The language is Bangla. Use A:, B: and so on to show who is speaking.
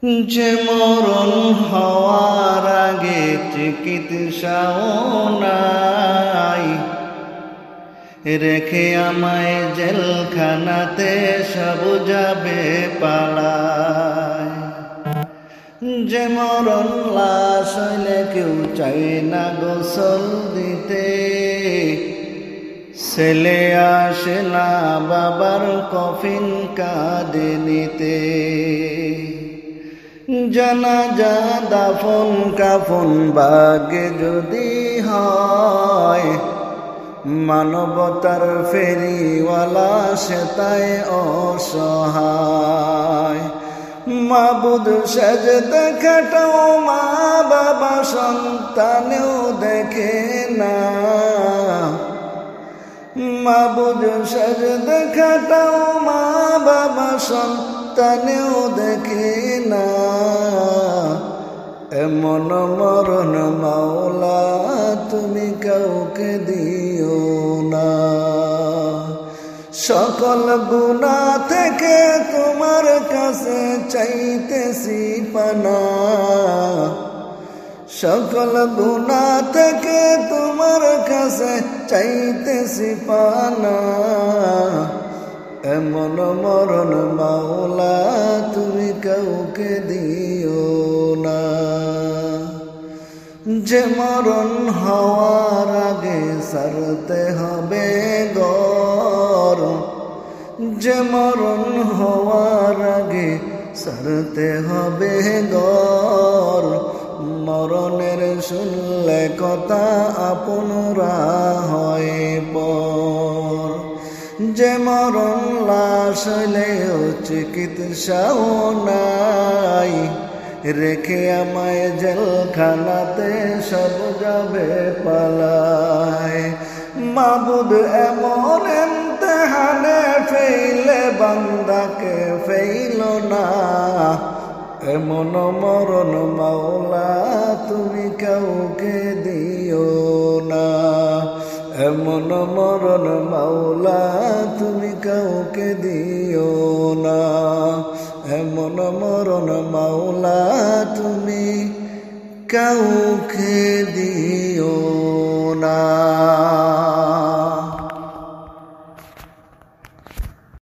A: যে মরণ হওয়ার আগে চিকিৎসাও নাই, রেখে আমায় জেলখানাতে সব যাবে পালায়। যে মরণ লাশ হইলে কেউ চাই না গোসল দিতে, ছেলে আসে না বাবার কফিন কাঁধে নিতে। জানাজা দাফন কাফন ভাগ্যে যদি হয়, মানবতার ফেরিওয়ালা সে তাই অসহায়। মাবুদ সেজদা খাটাও মা বাবা সন্তানেও দেখে না, মাবুদ সেজদা খাটাও মা বাবা সন্তানেও দেখে না। এমন মরণ মাওলা তুমি কাউকে দিও না। সকল গুনাহ থেকে তোমার কাছে চাইতেছি পানা, সকল গুনাহ থেকে তোমার কাছে চাইতেছি পানা। এমন মরণ মাওলা তুমি কাউকে দিও না। যে মরণ হওয়ার আগে সারতে হবে ঘর, যে মরণ হওয়ার আগে সারতে হবে ঘর। মরণের শুনলে কথা আপনরা হয় পর। যে মরণ লাশ হইলেও চিকিৎসাও নাই, রেখে আমায় জেলখানাতে সব যাবে পালায়। মাবুদ এমন ইমতিহানে ফেইলে বান্দাকে ফেইল না। এমন মরণ মাওলা তুমি কাউকে দিও না। এমন মরণ মাওলা তুমি কাউকে দিও না। এমন মরণ মাওলা তুমি কাউকে দিও না।